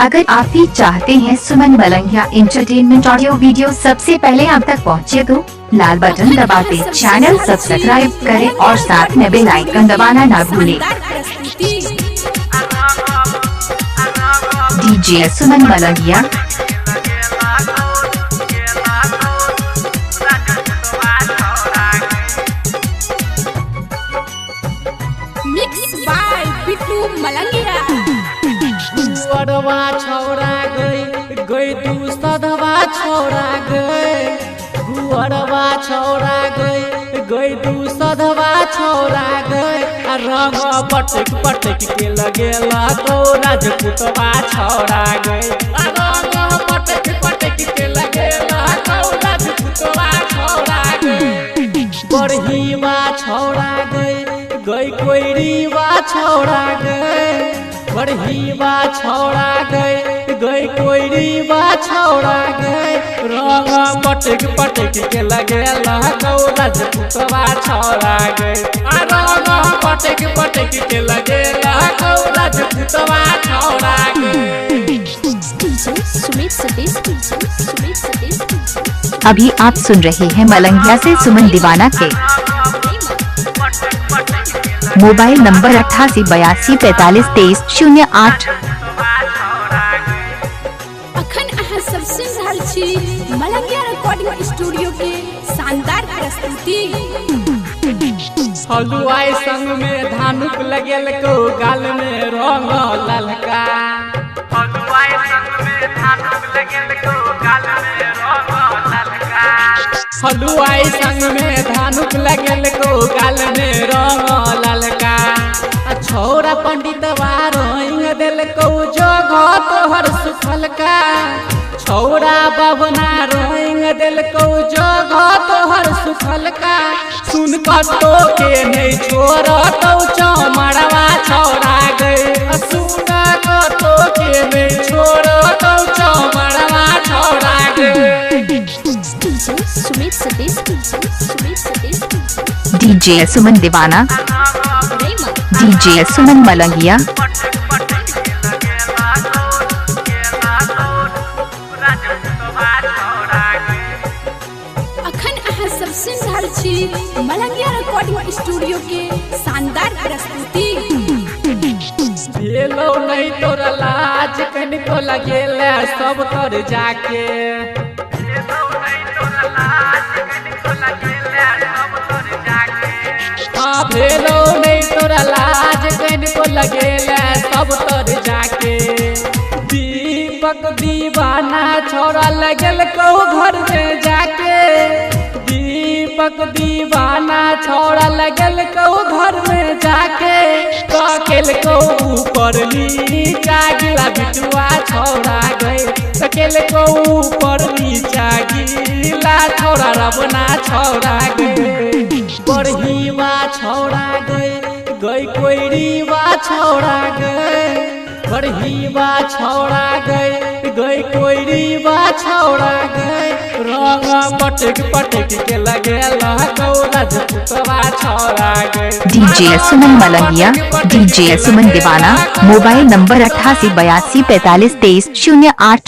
अगर आप भी चाहते हैं Suman Malangiya entertainment audio video सबसे पहले आप तक पहुंचे तो लाल बटन दबाते चैनल सब्सक्राइब करें और साथ में बेल आइकन दबाना ना भूलें। DJ Suman Malangiya. Mix by Bittu Malangiya. गुअरवा छौरा गई तू सधवा छौरा गई। गुअरवा छौरा गई तू सधवा छौरा गई। रंग पटक पटक के लगेला तो राजपूतवा छौरा गई। रंग पटक पटक के लगेला तो राजपूतवा छौरा गई। बरहीवा छौरा गई कोइरीवा छौरा गई। बरहीवा छौरा गई कोइरीवा छौरा गई। रंग पटक पटक के लगेला तो राजपूतवा छौरा गई। रंग पटक पटक के लगेला तो राजपूतवा छौरा गई। अभी आप सुन रहे हैं मलंगिया से सुमन दीवाना के मोबाइल नंबर 8882452308। अखन अहाँ सब सुन रहल छी मलंगिया रिकॉर्डिंग स्टूडियो के शानदार प्रस्तुति। हलुआई संग में धानुक लगेल को गाल में रंग ललका। हलुआई संग में धानुक लगेल को गाल में रंग ललका। हलुआई संग में धानुक लगेल को गाल में रंग ललका। छौरा पंडितवा रोइंग दिल को जोगो तोहर सुखल का। छौरा बबना रोइंग दिल को जोगो तोहर सुखल का। सुन कतो के नहीं छोड़ तो चौमड़वा छौरा गई। सुन कतो के नहीं छोड़ तो चौमड़वा छौरा गई। डीजे सुमन दीवाना। डीजे सुमन मलंगिया। अखन अहाँ सब सुन रहल छी मलंगिया रिकॉर्डिंग स्टूडियो के शानदार प्रस्तुति। भेलो नहीं तोरा लाज कनिको लगेला सब कर जाके। हाँ भेलो नहीं तोरा लाज कनिको लगेला सब तर जाके। दीपक दीवाना छौरा लगल को घर में जाके। दीपक दीवाना छौरा लगल को घर में जाके। ककेल को ऊपर नीचा गिला बिटुआ छौरा गई। ककेल को ऊपर नीचा गिला छौरा रबना छौरा गई। बरहीवा छौरा गई कोइरीवा छौरा गई। बरहीवा छौरा गई कोइरीवा छौरा गई। रंग पटक पटक के लगेला तो राजपूतवा छौरा गई। डीजे सुमन मलंगिया। डीजे सुमन दीवाना। Mobile number 8882452308।